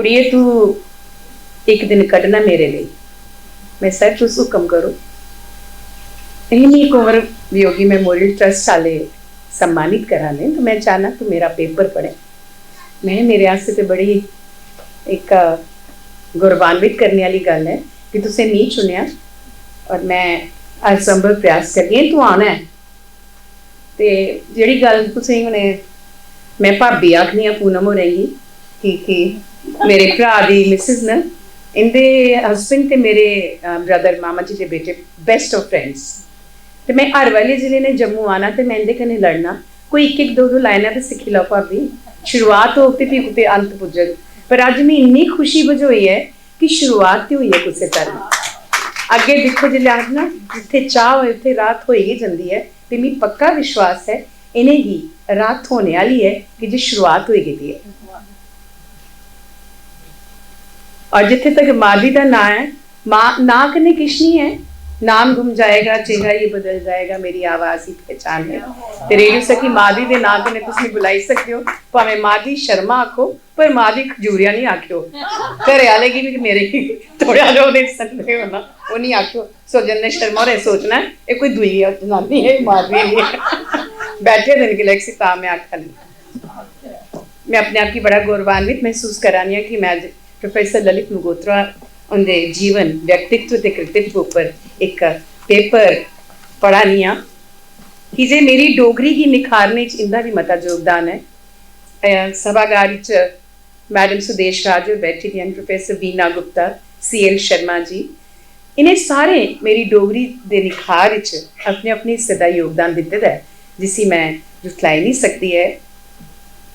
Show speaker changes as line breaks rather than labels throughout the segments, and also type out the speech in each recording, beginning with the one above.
कुड़िए तू एक दिन कढ़ना मेरे लिए, मैं सर तुस हुक्म करो। इन्हीं कुंवर वियोगी मेमोरियल ट्रस्ट वाले सम्मानित करा लें, तो मैं चाहना तू मेरा पेपर पढ़े। मैं मेरे आस्ते तो बड़ी एक गौरवान्वित करने वाली गल है कि तुसें नहीं चुनिया, और मैं अज संभव प्रयास करनी है तू आना है। तो जी गल तुसें हुणे मैं भाभी आखनी आ पूनम हो रहेगी कि मेरे भरा दी मिसिज न, इंदे हसबैंड ते मेरे ब्रदर मामा जी के बेटे बेस्ट ऑफ फ्रेंड्स। तो मैं हर वाले जिले ने जम्मू आना तो मैं इंदे कन्नै लड़ना, कोई एक दो लाइना तो सिक्खी लो भाभी, शुरुआत हो तो फिर कुते अंत पुजग। पर अज मैं इन्नी खुशी बझोई है कि शुरुआत तो हुई है किसी तरह। अगे देखो जिले आखना जिथे चाह हो उत्थे रात हो ही जाती है, तो मैं पक्का विश्वास है इन्हें ही रात होने वाली है कि जी शुरुआत हो गई है। और जिथे तक मादी का ना है, माँ ना कने किश नहीं है, नाम गुम जाएगा चेहरा ये बदल जाएगा, मेरी आवाज़ ही पहचान है। तो रेडियो सखी मादी के ना कने तुसीं बुलाई सकते हो, भावें मादी शर्मा आखो पर मादी खजूरिया नहीं आखियो। घरे आले की भी मेरे थोड़े आले वो देख सकते हो ना, वो नहीं आखियो। सुरजन ने शर्मा और सोचना है ये कोई दुई जनानी है, मादी नहीं है। बैठे दिन के लिए ता मैं आखा नहीं। मैं अपने आप की बड़ा गौरवान्वित महसूस करानी है कि मैं प्रोफेसर ललित मगोत्रा उनके जीवन व्यक्तित्व के कृतित्व पर एक पेपर पढ़ानी आ कि जे मेरी डोगरी की निखारने इंदा भी मता योगदान है। सभागार मैडम सुदेश राज बैठी दी, प्रोफेसर वीना गुप्ता, CL शर्मा जी, इन्हें सारे मेरी डोगरी के निखार अपने अपने हिस्से का योगदान दिते है, जिसी मैं जुटलाई नहीं सकती है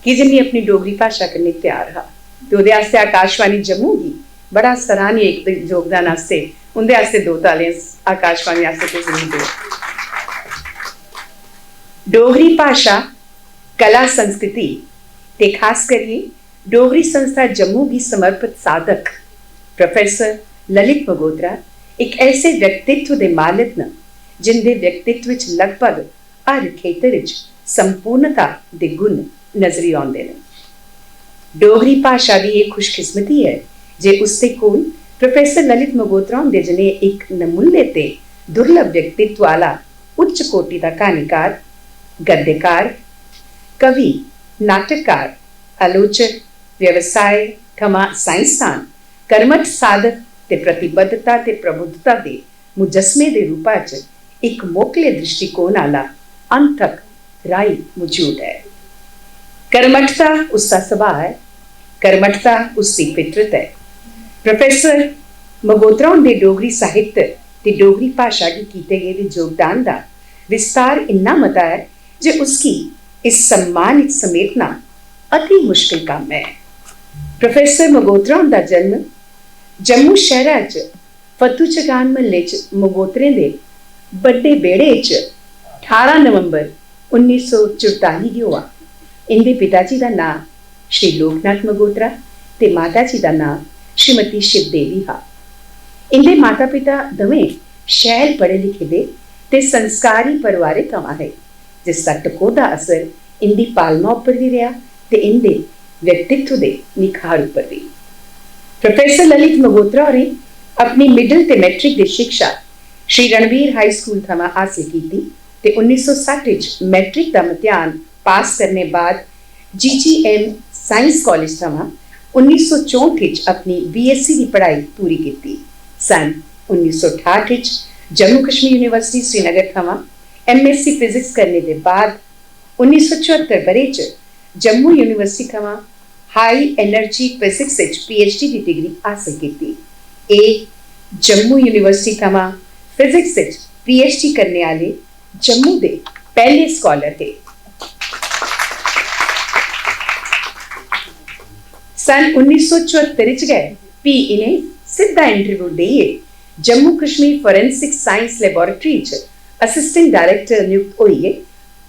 कि जे मैं अपनी डोगरी भाषा करने तैयार हाँ। तो उहदे आस्ते आकाशवाणी जम्मू की बड़ा सराहनीय एक योगदान आस्ते उनके आस्ते दो ताले आकाशवाणी आस्ते तो जरूर दो। डोगरी भाषा कला संस्कृति ते खास करिए डोगरी संस्था जम्मू की समर्पित साधक प्रोफेसर ललित मगोत्रा एक ऐसे व्यक्तित्व के मालिक न जिनके व्यक्तित्व लगभग हर खेतर संपूर्णता के गुण नजरी आते हैं। डोगरी भाषा की एक खुशकिस्मती है जे उससे कोल प्रोफेसर ललित मगोत्रा होंदे जने एक नमूले ते दुर्लभ व्यक्तित्व वाला उच्च कोटि का कहानीकार, गद्यकार, कवि, नाटककार, आलोचक, व्यवसाय थमा साइंसदान, कर्मठ साधक ते प्रतिबद्धता ते प्रबुद्धता के मुजस्मे के रूपा च एक मोकले दृष्टिकोण वाला अंतक राई मौजूद है। कर्मठता उसका स्वभाव है, कर्मठता उसकी फितरत है। प्रोफेसर मगोत्रा ने डोगरी साहित्य ते डोगरी भाषा की किए गए योगदान का विस्तार इन्ना मता है जो उसकी इस सम्मान समेटना अति मुश्किल काम है। प्रोफेसर मगोत्रा का जन्म जम्मू शहर फतू चगान महल्ले मगोत्रे के बड़े बेड़े 18 नवंबर 1944 की हुआ। इनके पिताजी का नाम श्री लोकनाथ मगोत्रा ते माता जी का नाम श्रीमती शिवदेवी हा। इनके माता पिता दोवें शैल पढ़े लिखे दे ते संस्कारी परिवारिक थमां है, जिसका टकोदा असर इनकी पालना उपर भी रहा ते इनके व्यक्तित्व के निखार उपर भी। प्रोफेसर ललित मगोत्रा और अपनी मिडल ते मैट्रिक की शिक्षा श्री रणवीर हाई स्कूल थमां हासिल की ते 1960 मैट्रिक का इम्तिहान पास करने बाद GGM साइंस कॉलेज थमां 1964 अपनी BSc की पढ़ाई पूरी की। सन 1968 जम्मू कश्मीर यूनिवर्सिटी श्रीनगर थमां MSc फिजिक्स करने के बाद 1974 बरे जम्मू यूनिवर्सिटी थमां हाई एनर्जी फिजिक्स PhD की डिग्री हासिल की। जम्मू यूनिवर्सिटी थमां फिजिक्स PhD करने वाले जम्मू के पहले स्कॉलर थे। सन 1974 गए भी इन्हें सीधा इंटरव्यू दिए Jammu Kashmir forensic science laboratory assistant director नियुक्त हुई है,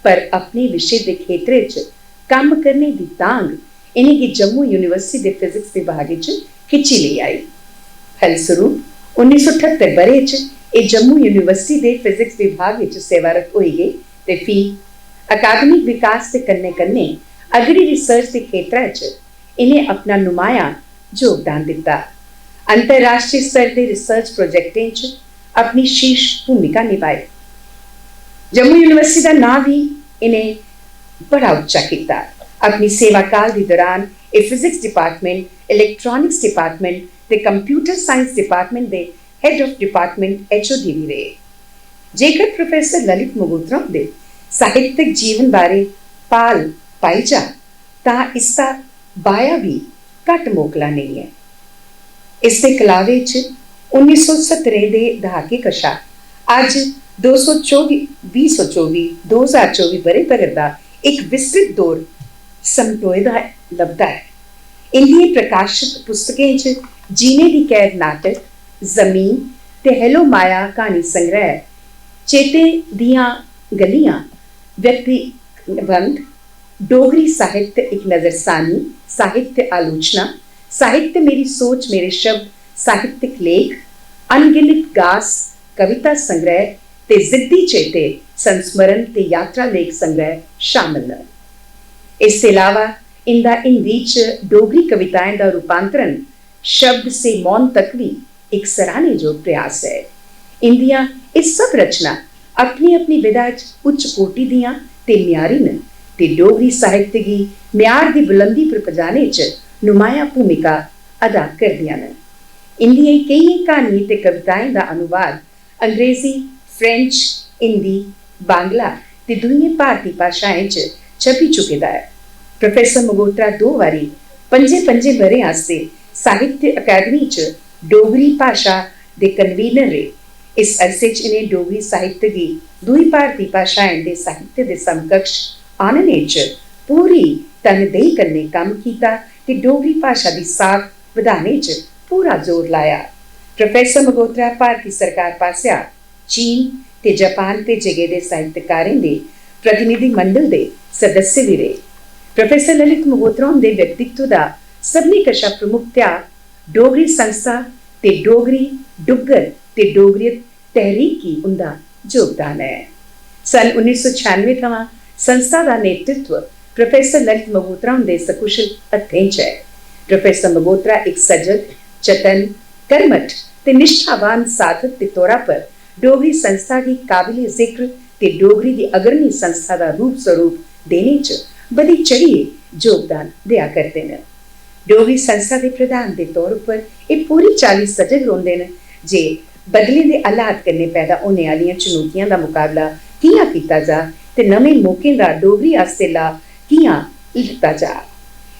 पर अपने विषय के क्षेत्र काम करने की तांग इन्हें की जम्मू यूनिवर्सिटी के फिजिक्स विभाग खिंची ले आई। फलस्वरूप 1978 बरे जम्मू यूनिवर्सिटी के फिजिक्स विभाग सेवारत हुई गई ते फी अकादमिक विकास के कन्ने कन्ने अगली रिसर्च के क्षेत्र इन्हें अपना नुमाया योगदान दिता। अंतरराष्ट्रीय स्तर के रिसर्च प्रोजेक्टें च अपनी शीर्ष भूमिका निभाई। जम्मू यूनिवर्सिटी का नाम भी इन्हें बड़ा उच्चा किया। अपनी सेवा काल के दौरान ये फिजिक्स डिपार्टमेंट, इलैक्ट्रॉनिक्स डिपार्टमेंट ते कंप्यूटर साइंस डिपार्टमेंट के हेड ऑफ डिपार्टमेंट HOD भी रहे। जेकर प्रोफेसर ललित मगोत्रा दे साहित्यिक जीवन बारे पाल पाई जा तां इसका बाया भी घट मोकला नहीं है। इसके कलावे च 1970 के दहाके कशा अज 2024 बरे तक का एक विस्तृत दौर समटोएदा लभदा है। इन्हीं प्रकाशित पुस्तकें च जीने दी कैद नाटक, जमीन ते हेलो माया कहानी संग्रह, चेते दियां गलियां, व्यक्तिबंध, डोगरी साहित्य एक नजरसानी, साहित्य आलोचना, साहित्य मेरी सोच मेरे शब्द, साहित्यिक लेख, अनगिनत गास, कविता संग्रह ते जिद्दी चेते संस्मरण ते यात्रा लेख संग्रह शामिल हैं। इसके अलावा इनका हिंदी च डोगरी कविताएं का रूपांतरण शब्द से मौन तक भी एक सराहनीयोग प्रयास है। इंदियां इस सब रचना अपनी अपनी विधा उच्च कोटि दियां ते म्यारी न ते डोगरी साहित्य की म्यार की बुलंदी पर पजाने च नुमाया भूमिका अदा करदियां न। इंदियां कई कहानी ते कविताएं का अनुवाद अंग्रेजी, फ्रेंच, हिंदी, बांग्ला ते दूई भारतीय भाषाएं च छपी चुके दा है। प्रोफेसर मगोत्रा 2 बारी पंजे बरे आस्ते साहित्य अकादमी च डोगरी भाषा दे कन्वीनर रहे। इस अरसे च इन्हें डोगरी साहित्य की दूई भारतीय भाषाएं दे साहित्य दे समकक्ष आनने च पूरी तनदेही कन्नै काम कीता ते डोगरी भाषा की साख वधाने च पूरा जोर लाया। प्रोफेसर मगोत्रा भारतीय सरकार पासिया चीन ते जापान भेजे गए साहित्यकारें दे प्रतिनिधि मंडल दे सदस्य भी रहे। प्रोफेसर ललित मगोत्रा दे व्यक्तित्व का सबने कशा प्रमुख त्याग डोगरी संस्था ते डोगरी डुग्गर ते डोगरियत तहरीक की उनका योगदान है। सन 1996 थमां संस्था का नेतृत्व प्रोफेसर ललित मगोत्रा दे सकुशल हत्थें च है। प्रोफेसर मगोत्रा एक सजग, चतन, कर्मठ ते निष्ठावान साधक के तौर पर डोगरी संस्था की काबिल जिक्र ते डोगरी की अग्रणी संस्था का रूप स्वरूप देने च बड़ी चढ़िए योगदान दिया करते हैं। डोगरी संस्था के प्रधान के तौर पर ये पूरी चाली सजग रोंदे न जे बदले के हालात कन्नै पैदा होने वाली चुनौतियों का मुकाबला कियां कीता जा ते नवे मौके का डोगरी आस्ते ला कियां लिता जा।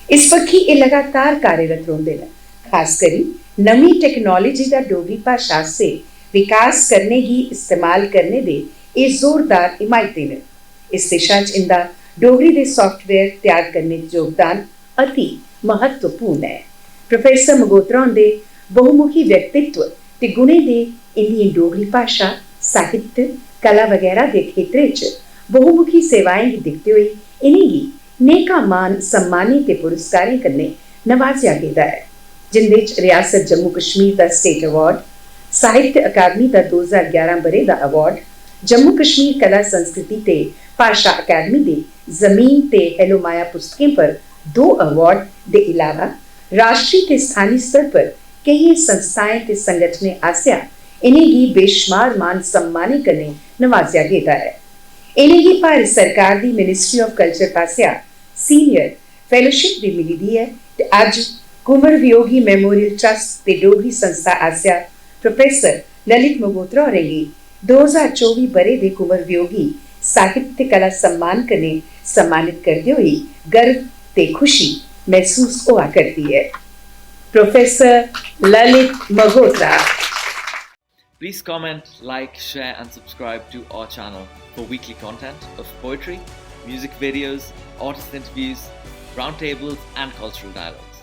इस पक्षी ये लगातार कार्यरत रोंदे न। खास करी नवी टेक्नोलॉजी का डोगरी भाषा से विकास करने की इस्तेमाल करने दे ये जोरदार हिमायती ने। इस दिशा च इंदा डोगरी के सॉफ्टवेयर तैयार करने योगदान अति महत्वपूर्ण है। प्रोफेसर मगोत्रा दे बहुमुखी व्यक्तित्व ते गुणे दे इंदी डोगरी भाषा, साहित्य, कला वगैरह के क्षेत्र च बहुमुखी सेवाएं गी दिखते हुए इन्हेंगी नेका मान सम्मानी ते पुरस्कारें कन्नै नवाजिया गेदा है, जिंदे च रियासत जम्मू कश्मीर का स्टेट अवार्ड, साहित्य अकादमी का 2011 बरे का अवार्ड, जम्मू कश्मीर कला संस्कृति ते भाषा अकादमी दे जमीन ते हेलो माया पुस्तकें पर 2 अवार्ड के अलावा राष्ट्रीय ते स्थानीय स्तर पर कई संस्थाएं ते संगठनें आसिया इन्हेंगी बेशुमार मान सम्मानी कन्नै नवाजिया गेदा है। इन्हेंगी भारत सरकार की ministry of culture Passia senior fellowship भी मिली दी है ते अज कुंवर वियोगी मेमोरियल ट्रस्ट ते डोगरी संस्था आसिया प्रोफेसर ललित मगोत्रा होरेंगी 2024 बरे दे कुंवर वियोगी साहित्य कला सम्मान कन्नै सम्मानित करते हुए गर्व ते खुशी महसूस हुआ करती है। Professor Lalit Magotra.
Please comment, like, share and subscribe to our channel for weekly content of poetry, music videos, artist interviews, roundtables and cultural dialogues.